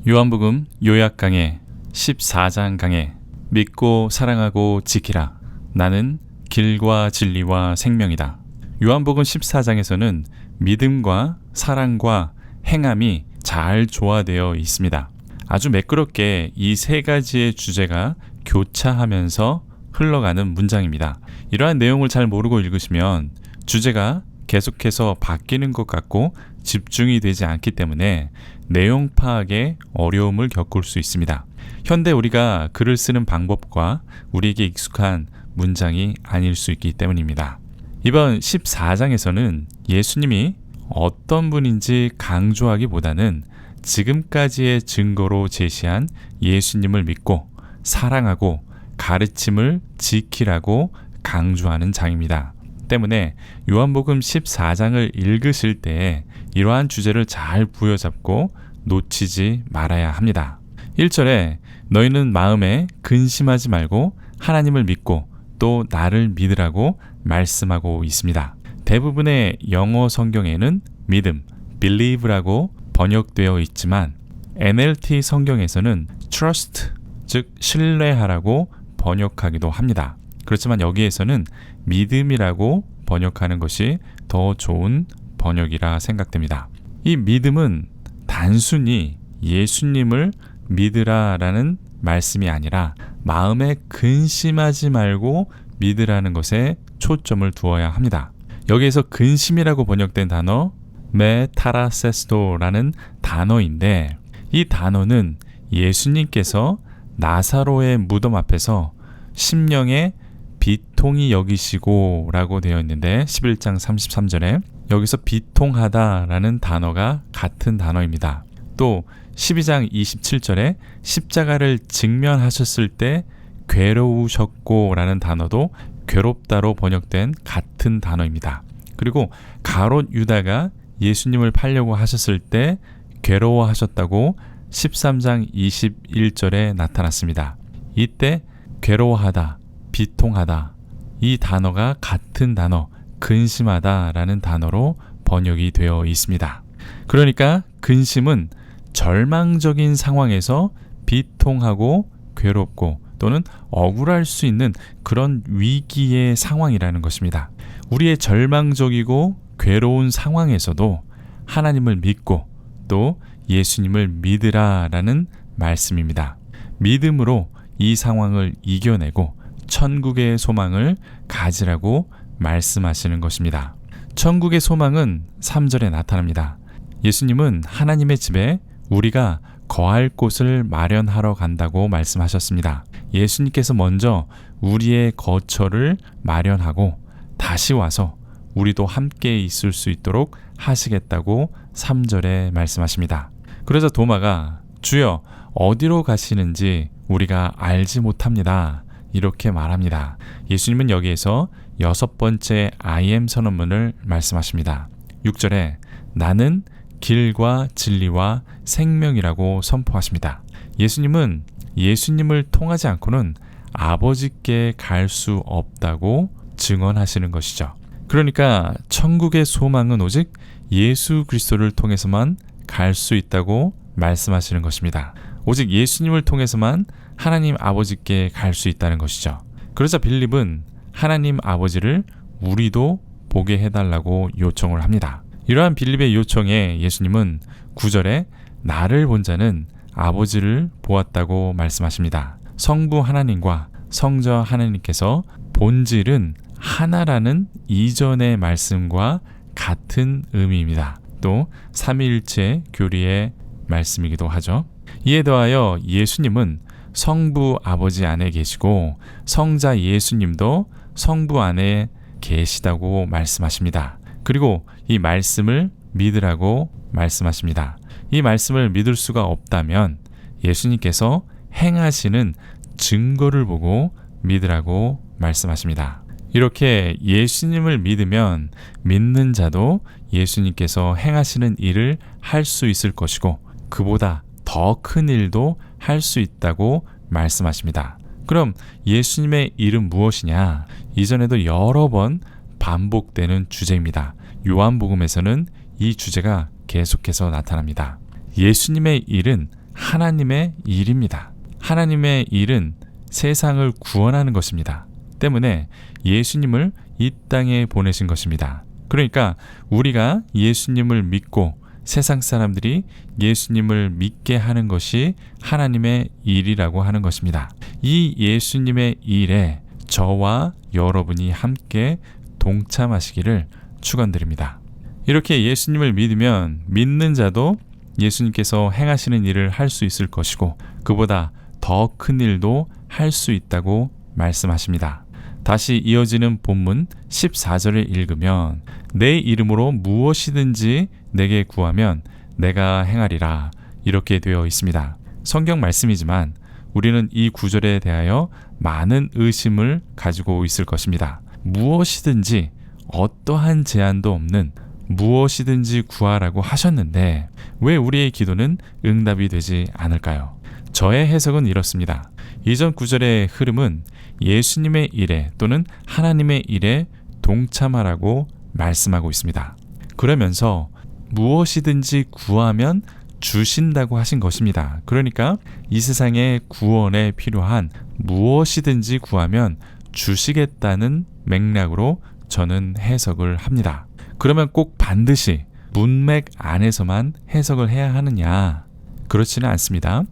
요한복음 요약 강해 14장 강해 믿고 사랑하고 지키라. 나는 길과 진리와 생명이다. 요한복음 14장에서는 믿음과 사랑과 행함이 잘 조화되어 있습니다. 아주 매끄럽게 이 세 가지의 주제가 교차하면서 흘러가는 문장입니다. 이러한 내용을 잘 모르고 읽으시면 주제가 계속해서 바뀌는 것 같고 집중이 되지 않기 때문에 내용 파악에 어려움을 겪을 수 있습니다. 현대 우리가 글을 쓰는 방법과 우리에게 익숙한 문장이 아닐 수 있기 때문입니다. 이번 14장에서는 예수님이 어떤 분인지 강조하기보다는 지금까지의 증거로 제시한 예수님을 믿고 사랑하고 가르침을 지키라고 강조하는 장입니다. 때문에 요한복음 14장을 읽으실 때 이러한 주제를 잘 부여잡고 놓치지 말아야 합니다. 1절에 너희는 마음에 근심하지 말고 하나님을 믿고 또 나를 믿으라고 말씀하고 있습니다. 대부분의 영어 성경에는 믿음, believe라고 번역되어 있지만 NLT 성경에서는 trust, 즉 신뢰하라고 번역하기도 합니다. 그렇지만 여기에서는 믿음이라고 번역하는 것이 더 좋은 번역이라 생각됩니다. 이 믿음은 단순히 예수님을 믿으라라는 말씀이 아니라 마음에 근심하지 말고 믿으라는 것에 초점을 두어야 합니다. 여기에서 근심이라고 번역된 단어 메타라세스도라는 단어인데 이 단어는 예수님께서 나사로의 무덤 앞에서 심령의 비통이 여기시고 라고 되어 있는데 11장 33절에 여기서 비통하다 라는 단어가 같은 단어입니다. 또 12장 27절에 십자가를 직면하셨을 때 괴로우셨고 라는 단어도 괴롭다로 번역된 같은 단어입니다. 그리고 가롯 유다가 예수님을 팔려고 하셨을 때 괴로워하셨다고 13장 21절에 나타났습니다. 이때 괴로워하다, 비통하다 이 단어가 같은 단어 근심하다 라는 단어로 번역이 되어 있습니다. 그러니까 근심은 절망적인 상황에서 비통하고 괴롭고 또는 억울할 수 있는 그런 위기의 상황이라는 것입니다. 우리의 절망적이고 괴로운 상황에서도 하나님을 믿고 또 예수님을 믿으라라는 말씀입니다. 믿음으로 이 상황을 이겨내고 천국의 소망을 가지라고 말씀하시는 것입니다. 천국의 소망은 3절에 나타납니다. 예수님은 하나님의 집에 우리가 거할 곳을 마련하러 간다고 말씀하셨습니다. 예수님께서 먼저 우리의 거처를 마련하고 다시 와서 우리도 함께 있을 수 있도록 하시겠다고 3절에 말씀하십니다. 그러자 도마가 주여 어디로 가시는지 우리가 알지 못합니다. 이렇게 말합니다. 예수님은 여기에서 6번째 I am 선언문을 말씀하십니다. 6절에 나는 길과 진리와 생명이라고 선포하십니다. 예수님은 예수님을 통하지 않고는 아버지께 갈 수 없다고 증언하시는 것이죠. 그러니까 천국의 소망은 오직 예수 그리스도를 통해서만 갈 수 있다고 말씀하시는 것입니다. 오직 예수님을 통해서만 하나님 아버지께 갈 수 있다는 것이죠. 그러자 빌립은 하나님 아버지를 우리도 보게 해달라고 요청을 합니다. 이러한 빌립의 요청에 예수님은 9절에 나를 본 자는 아버지를 보았다고 말씀하십니다. 성부 하나님과 성자 하나님께서 본질은 하나라는 이전의 말씀과 같은 의미입니다. 또 삼위일체 교리의 말씀이기도 하죠. 이에 더하여 예수님은 성부 아버지 안에 계시고 성자 예수님도 성부 안에 계시다고 말씀하십니다. 그리고 이 말씀을 믿으라고 말씀하십니다. 이 말씀을 믿을 수가 없다면 예수님께서 행하시는 증거를 보고 믿으라고 말씀하십니다. 이렇게 예수님을 믿으면 믿는 자도 예수님께서 행하시는 일을 할 수 있을 것이고 그보다 더 큰 일도 할 수 있다고 말씀하십니다. 그럼 예수님의 일은 무엇이냐? 이전에도 여러 번 반복되는 주제입니다. 요한복음에서는 이 주제가 계속해서 나타납니다. 예수님의 일은 하나님의 일입니다. 하나님의 일은 세상을 구원하는 것입니다. 때문에 예수님을 이 땅에 보내신 것입니다. 그러니까 우리가 예수님을 믿고 세상 사람들이 예수님을 믿게 하는 것이 하나님의 일이라고 하는 것입니다. 이 예수님의 일에 저와 여러분이 함께 동참하시기를 축원드립니다. 이렇게 예수님을 믿으면 믿는 자도 예수님께서 행하시는 일을 할 수 있을 것이고 그보다 더 큰 일도 할 수 있다고 말씀하십니다. 다시 이어지는 본문 14절을 읽으면 내 이름으로 무엇이든지 내게 구하면 내가 행하리라 이렇게 되어 있습니다. 성경 말씀이지만 우리는 이 구절에 대하여 많은 의심을 가지고 있을 것입니다. 무엇이든지 어떠한 제한도 없는 무엇이든지 구하라고 하셨는데 왜 우리의 기도는 응답이 되지 않을까요? 저의 해석은 이렇습니다. 이전 구절의 흐름은 예수님의 일에 또는 하나님의 일에 동참하라고 말씀하고 있습니다. 그러면서 무엇이든지 구하면 주신다고 하신 것입니다. 그러니까 이 세상의 구원에 필요한 무엇이든지 구하면 주시겠다는 맥락으로 저는 해석을 합니다. 그러면 꼭 반드시 문맥 안에서만 해석을 해야 하느냐? 그렇지는 않습니다.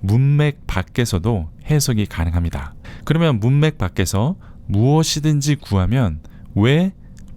문맥 밖에서도 해석이 가능합니다. 그러면 문맥 밖에서 무엇이든지 구하면 왜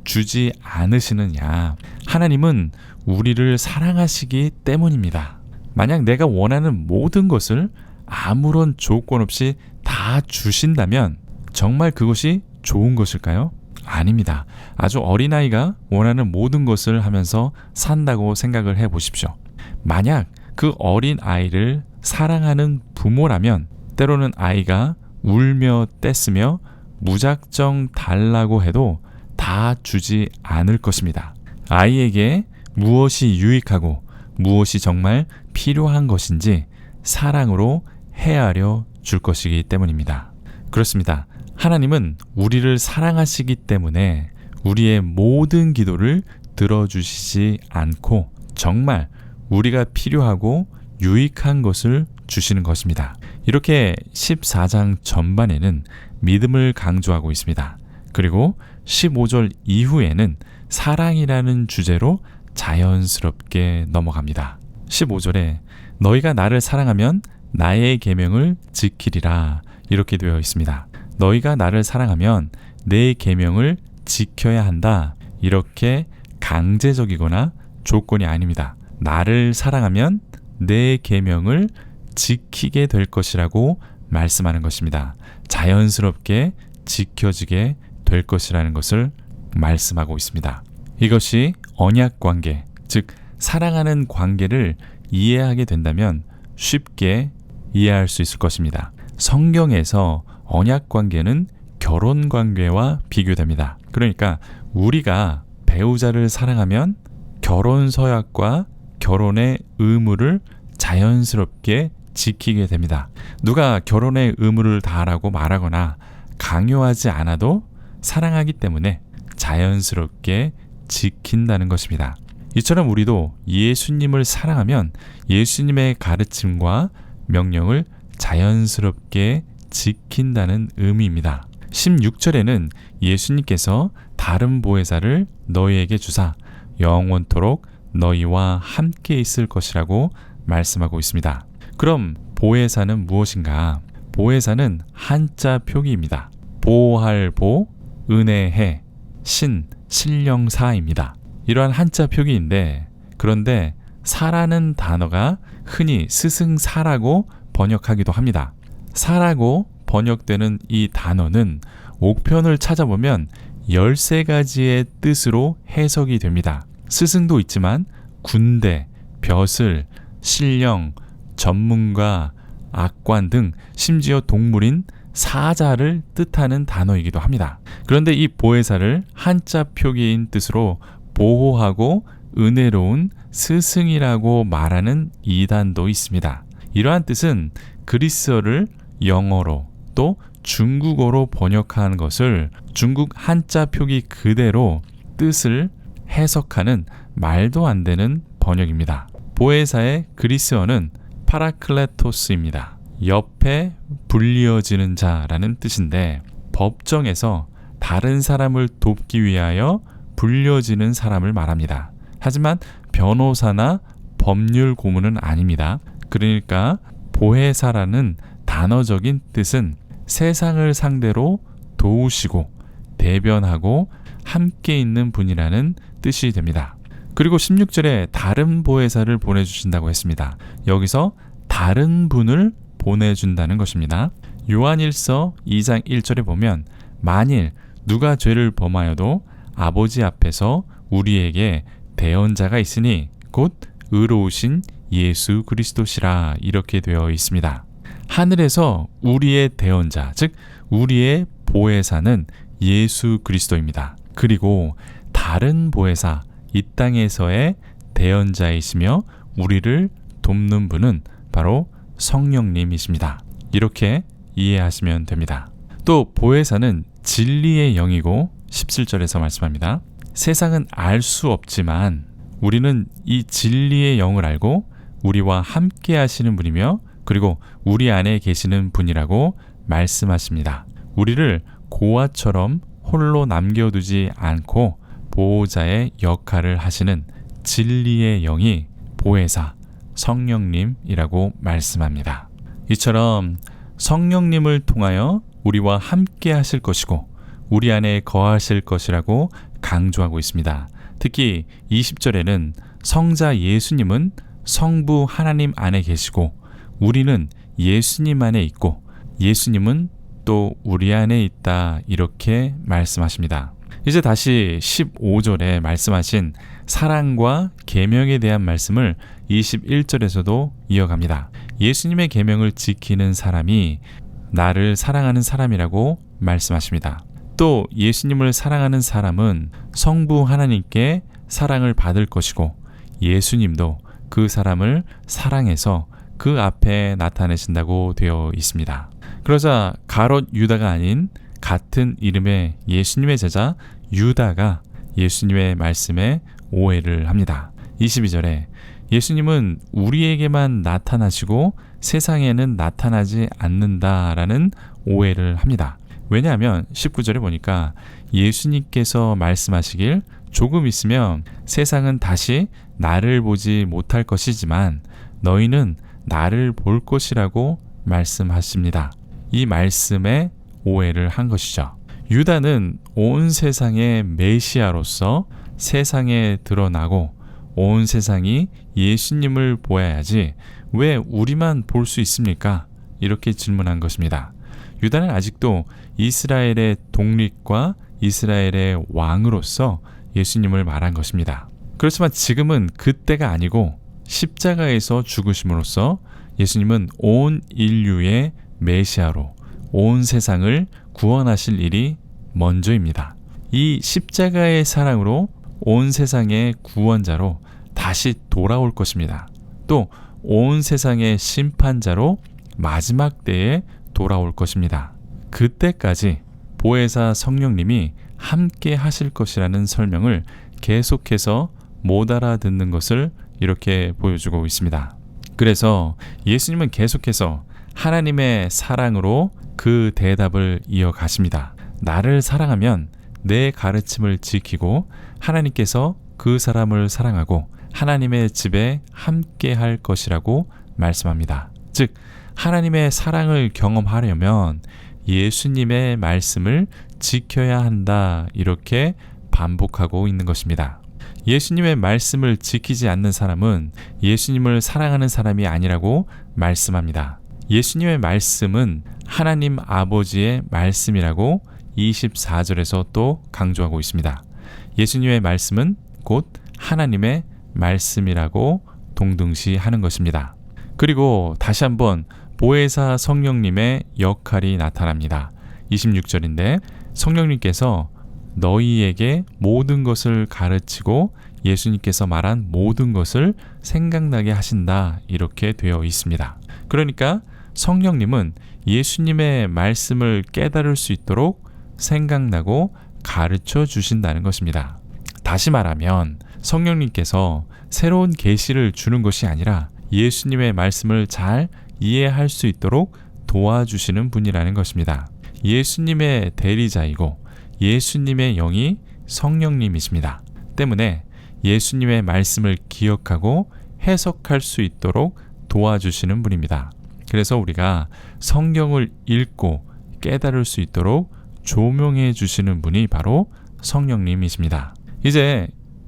주지 않으시느냐? 하나님은 우리를 사랑하시기 때문입니다. 만약 내가 원하는 모든 것을 아무런 조건 없이 다 주신다면 정말 그것이 좋은 것일까요? 아닙니다. 아주 어린아이가 원하는 모든 것을 하면서 산다고 생각을 해보십시오. 만약 그 어린아이를 사랑하는 부모라면 때로는 아이가 울며 떼쓰며 무작정 달라고 해도 다 주지 않을 것입니다. 아이에게 무엇이 유익하고 무엇이 정말 필요한 것인지 사랑으로 헤아려 줄 것이기 때문입니다. 그렇습니다. 하나님은 우리를 사랑하시기 때문에 우리의 모든 기도를 들어주시지 않고 정말 우리가 필요하고 유익한 것을 주시는 것입니다. 이렇게 14장 전반에는 믿음을 강조하고 있습니다. 그리고 15절 이후에는 사랑이라는 주제로 자연스럽게 넘어갑니다. 15절에 너희가 나를 사랑하면 나의 계명을 지키리라 이렇게 되어 있습니다. 너희가 나를 사랑하면 내 계명을 지켜야 한다. 이렇게 강제적이거나 조건이 아닙니다. 나를 사랑하면 내 계명을 지키게 될 것이라고 말씀하는 것입니다. 자연스럽게 지켜지게 될 것이라는 것을 말씀하고 있습니다. 이것이 언약 관계, 즉 사랑하는 관계를 이해하게 된다면 쉽게 이해할 수 있을 것입니다. 성경에서 언약 관계는 결혼 관계와 비교됩니다. 그러니까 우리가 배우자를 사랑하면 결혼 서약과 결혼의 의무를 자연스럽게 지키게 됩니다. 누가 결혼의 의무를 다하라고 말하거나 강요하지 않아도 사랑하기 때문에 자연스럽게 지킨다는 것입니다. 이처럼 우리도 예수님을 사랑하면 예수님의 가르침과 명령을 자연스럽게 지킨다는 의미입니다. 16절에는 예수님께서 다른 보혜사를 너희에게 주사 영원토록 너희와 함께 있을 것이라고 말씀하고 있습니다. 그럼 보혜사는 무엇인가? 보혜사는 한자 표기입니다. 보호할 보, 은혜해, 신령사입니다. 이러한 한자 표기인데 그런데 사라는 단어가 흔히 스승사라고 번역하기도 합니다. 사라고 번역되는 이 단어는 옥편을 찾아보면 13가지의 뜻으로 해석이 됩니다. 스승도 있지만 군대, 벼슬, 신령, 전문가, 악관 등 심지어 동물인 사자를 뜻하는 단어이기도 합니다. 그런데 이 보혜사를 한자 표기인 뜻으로 보호하고 은혜로운 스승이라고 말하는 이단도 있습니다. 이러한 뜻은 그리스어를 영어로 또 중국어로 번역한 것을 중국 한자 표기 그대로 뜻을 해석하는 말도 안 되는 번역입니다. 보혜사의 그리스어는 파라클레토스입니다. 옆에 불리어지는 자라는 뜻인데 법정에서 다른 사람을 돕기 위하여 불려지는 사람을 말합니다. 하지만 변호사나 법률 고문은 아닙니다. 그러니까 보혜사라는 단어적인 뜻은 세상을 상대로 도우시고 대변하고 함께 있는 분이라는 뜻이 됩니다. 그리고 16절에 다른 보혜사를 보내주신다고 했습니다. 여기서 다른 분을 보내준다는 것입니다. 요한일서 2장 1절에 보면 만일 누가 죄를 범하여도 아버지 앞에서 우리에게 대언자가 있으니 곧 의로우신 예수 그리스도시라 이렇게 되어 있습니다. 하늘에서 우리의 대언자, 즉 우리의 보혜사는 예수 그리스도입니다. 그리고 다른 보혜사, 이 땅에서의 대언자이시며 우리를 돕는 분은 바로 성령님이십니다. 이렇게 이해하시면 됩니다. 또 보혜사는 진리의 영이고 17절에서 말씀합니다. 세상은 알 수 없지만 우리는 이 진리의 영을 알고 우리와 함께 하시는 분이며 그리고 우리 안에 계시는 분이라고 말씀하십니다. 우리를 고아처럼 홀로 남겨두지 않고 보호자의 역할을 하시는 진리의 영이 보혜사, 성령님이라고 말씀합니다. 이처럼 성령님을 통하여 우리와 함께 하실 것이고 우리 안에 거하실 것이라고 강조하고 있습니다. 특히 20절에는 성자 예수님은 성부 하나님 안에 계시고 우리는 예수님 안에 있고 예수님은 또 우리 안에 있다 이렇게 말씀하십니다. 이제 다시 15절에 말씀하신 사랑과 계명에 대한 말씀을 21절에서도 이어갑니다. 예수님의 계명을 지키는 사람이 나를 사랑하는 사람이라고 말씀하십니다. 또 예수님을 사랑하는 사람은 성부 하나님께 사랑을 받을 것이고 예수님도 그 사람을 사랑해서 그 앞에 나타내신다고 되어 있습니다. 그러자 가롯 유다가 아닌 같은 이름의 예수님의 제자 유다가 예수님의 말씀에 오해를 합니다. 22절에 예수님은 우리에게만 나타나시고 세상에는 나타나지 않는다라는 오해를 합니다. 왜냐하면 19절에 보니까 예수님께서 말씀하시길 조금 있으면 세상은 다시 나를 보지 못할 것이지만 너희는 나를 볼 것이라고 말씀하십니다. 이 말씀에 오해를 한 것이죠. 유다는 온 세상의 메시아로서 세상에 드러나고 온 세상이 예수님을 보아야지 왜 우리만 볼 수 있습니까? 이렇게 질문한 것입니다. 유다는 아직도 이스라엘의 독립과 이스라엘의 왕으로서 예수님을 말한 것입니다. 그렇지만 지금은 그때가 아니고 십자가에서 죽으심으로써 예수님은 온 인류의 메시아로 온 세상을 구원하실 일이 먼저입니다. 이 십자가의 사랑으로 온 세상의 구원자로 다시 돌아올 것입니다. 또 온 세상의 심판자로 마지막 때에 돌아올 것입니다. 그때까지 보혜사 성령님이 함께 하실 것이라는 설명을 계속해서 못 알아듣는 것을 이렇게 보여주고 있습니다. 그래서 예수님은 계속해서 하나님의 사랑으로 그 대답을 이어가십니다. 나를 사랑하면 내 가르침을 지키고 하나님께서 그 사람을 사랑하고 하나님의 집에 함께 할 것이라고 말씀합니다. 즉 하나님의 사랑을 경험하려면 예수님의 말씀을 지켜야 한다 이렇게 반복하고 있는 것입니다. 예수님의 말씀을 지키지 않는 사람은 예수님을 사랑하는 사람이 아니라고 말씀합니다. 예수님의 말씀은 하나님 아버지의 말씀이라고 24절에서 또 강조하고 있습니다. 예수님의 말씀은 곧 하나님의 말씀이라고 동등시하는 것입니다. 그리고 다시 한번 보혜사 성령님의 역할이 나타납니다. 26절인데 성령님께서 너희에게 모든 것을 가르치고 예수님께서 말한 모든 것을 생각나게 하신다 이렇게 되어 있습니다. 그러니까 성령님은 예수님의 말씀을 깨달을 수 있도록 생각나고 가르쳐 주신다는 것입니다. 다시 말하면 성령님께서 새로운 계시를 주는 것이 아니라 예수님의 말씀을 잘 이해할 수 있도록 도와주시는 분이라는 것입니다. 예수님의 대리자이고 예수님의 영이 성령님이십니다. 때문에 예수님의 말씀을 기억하고 해석할 수 있도록 도와주시는 분입니다. 그래서 우리가 성경을 읽고 깨달을 수 있도록 조명해 주시는 분이 바로 성령님이십니다. 이제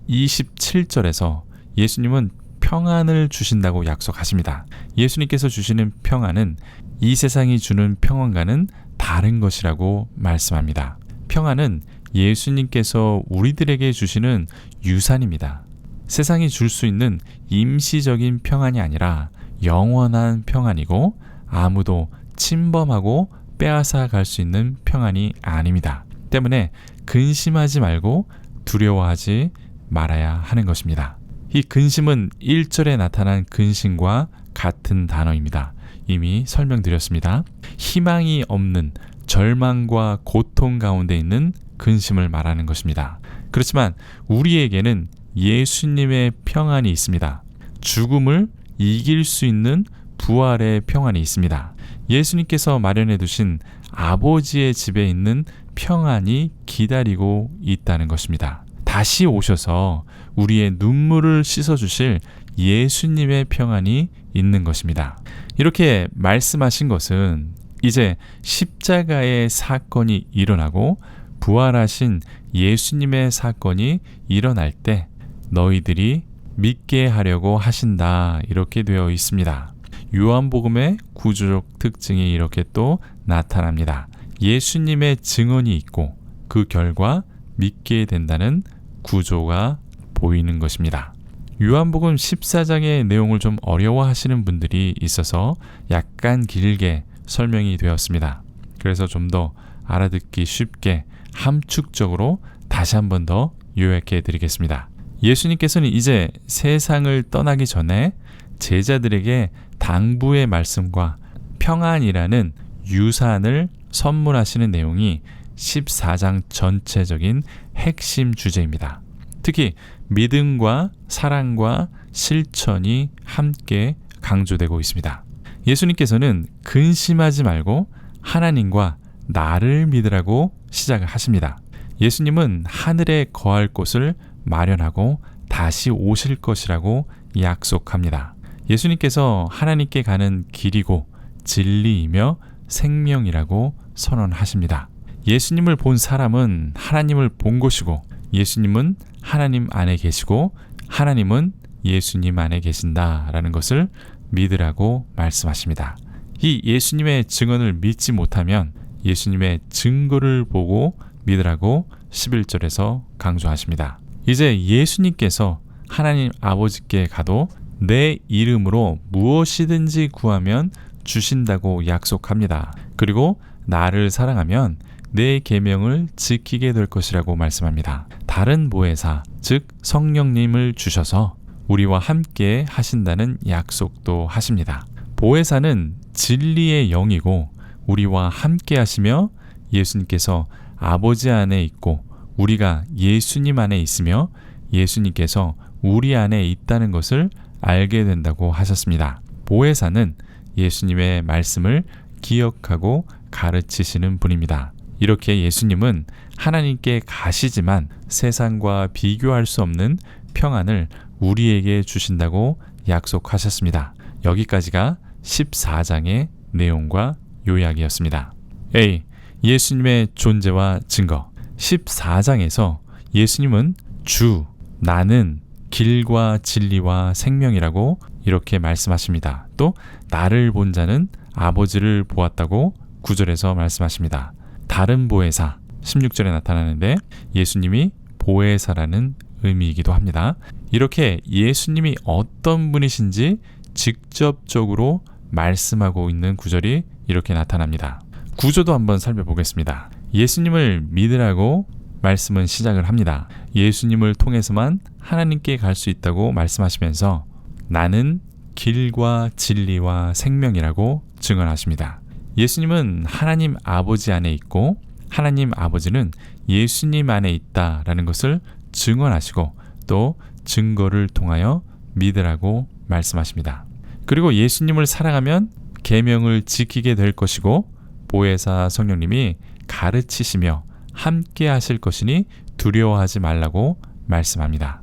27절에서 예수님은 평안을 주신다고 약속하십니다. 예수님께서 주시는 평안은 이 세상이 주는 평안과는 다른 것이라고 말씀합니다. 평안은 예수님께서 우리들에게 주시는 유산입니다. 세상이 줄 수 있는 임시적인 평안이 아니라 영원한 평안이고 아무도 침범하고 빼앗아 갈 수 있는 평안이 아닙니다. 때문에 근심하지 말고 두려워하지 말아야 하는 것입니다. 이 근심은 1절에 나타난 근심과 같은 단어입니다. 이미 설명드렸습니다. 희망이 없는 절망과 고통 가운데 있는 근심을 말하는 것입니다. 그렇지만 우리에게는 예수님의 평안이 있습니다. 죽음을 이길 수 있는 부활의 평안이 있습니다. 예수님께서 마련해 두신 아버지의 집에 있는 평안이 기다리고 있다는 것입니다. 다시 오셔서 우리의 눈물을 씻어주실 예수님의 평안이 있는 것입니다. 이렇게 말씀하신 것은 이제 십자가의 사건이 일어나고 부활하신 예수님의 사건이 일어날 때 너희들이 믿게 하려고 하신다, 이렇게 되어 있습니다. 요한복음의 구조적 특징이 이렇게 또 나타납니다. 예수님의 증언이 있고 그 결과 믿게 된다는 구조가 보이는 것입니다. 요한복음 14장의 내용을 좀 어려워하시는 분들이 있어서 약간 길게 설명이 되었습니다. 그래서 좀 더 알아듣기 쉽게 함축적으로 다시 한 번 더 요약해 드리겠습니다. 예수님께서는 이제 세상을 떠나기 전에 제자들에게 당부의 말씀과 평안이라는 유산을 선물하시는 내용이 14장 전체적인 핵심 주제입니다. 특히 믿음과 사랑과 실천이 함께 강조되고 있습니다. 예수님께서는 근심하지 말고 하나님과 나를 믿으라고 시작을 하십니다. 예수님은 하늘에 거할 곳을 마련하고 다시 오실 것이라고 약속합니다. 예수님께서 하나님께 가는 길이고 진리이며 생명이라고 선언하십니다. 예수님을 본 사람은 하나님을 본 것이고 예수님은 하나님 안에 계시고 하나님은 예수님 안에 계신다라는 것을 믿으라고 말씀하십니다. 이 예수님의 증언을 믿지 못하면 예수님의 증거를 보고 믿으라고 11절에서 강조하십니다. 이제 예수님께서 하나님 아버지께 가도 내 이름으로 무엇이든지 구하면 주신다고 약속합니다. 그리고 나를 사랑하면 내 계명을 지키게 될 것이라고 말씀합니다. 다른 보혜사, 즉 성령님을 주셔서 우리와 함께 하신다는 약속도 하십니다. 보혜사는 진리의 영이고 우리와 함께 하시며 예수님께서 아버지 안에 있고 우리가 예수님 안에 있으며 예수님께서 우리 안에 있다는 것을 알게 된다고 하셨습니다. 보혜사는 예수님의 말씀을 기억하고 가르치시는 분입니다. 이렇게 예수님은 하나님께 가시지만 세상과 비교할 수 없는 평안을 우리에게 주신다고 약속하셨습니다. 여기까지가 14장의 내용과 요약이었습니다. A. 예수님의 존재와 증거. 14장에서 예수님은 주, 나는 길과 진리와 생명이라고 이렇게 말씀하십니다. 또 나를 본 자는 아버지를 보았다고 9절에서 말씀하십니다. 다른 보혜사 16절에 나타나는데 예수님이 보혜사라는 의미이기도 합니다. 이렇게 예수님이 어떤 분이신지 직접적으로 말씀하고 있는 구절이 이렇게 나타납니다. 구조도 한번 살펴보겠습니다. 예수님을 믿으라고 말씀은 시작을 합니다. 예수님을 통해서만 하나님께 갈 수 있다고 말씀하시면서 나는 길과 진리와 생명이라고 증언하십니다. 예수님은 하나님 아버지 안에 있고 하나님 아버지는 예수님 안에 있다라는 것을 증언하시고 또 증거를 통하여 믿으라고 말씀하십니다. 그리고 예수님을 사랑하면 계명을 지키게 될 것이고 보혜사 성령님이 가르치시며 함께 하실 것이니 두려워하지 말라고 말씀합니다.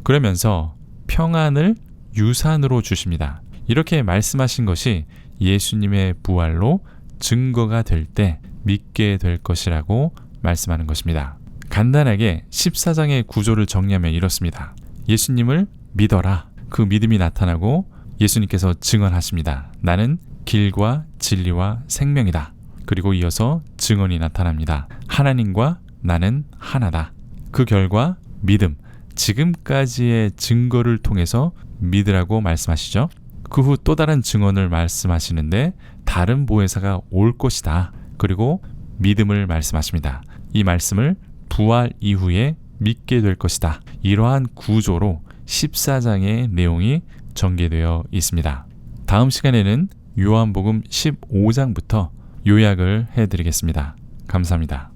그러면서 평안을 유산으로 주십니다. 이렇게 말씀하신 것이 예수님의 부활로 증거가 될 때 믿게 될 것이라고 말씀하는 것입니다. 간단하게 14장의 구조를 정리하면 이렇습니다. 예수님을 믿어라. 그 믿음이 나타나고 예수님께서 증언하십니다. 나는 길과 진리와 생명이다. 그리고 이어서 증언이 나타납니다. 하나님과 나는 하나다. 그 결과 믿음, 지금까지의 증거를 통해서 믿으라고 말씀하시죠. 그 후 또 다른 증언을 말씀하시는데 다른 보혜사가 올 것이다. 그리고 믿음을 말씀하십니다. 이 말씀을 부활 이후에 믿게 될 것이다. 이러한 구조로 14장의 내용이 전개되어 있습니다. 다음 시간에는 요한복음 15장부터 요약을 해드리겠습니다. 감사합니다.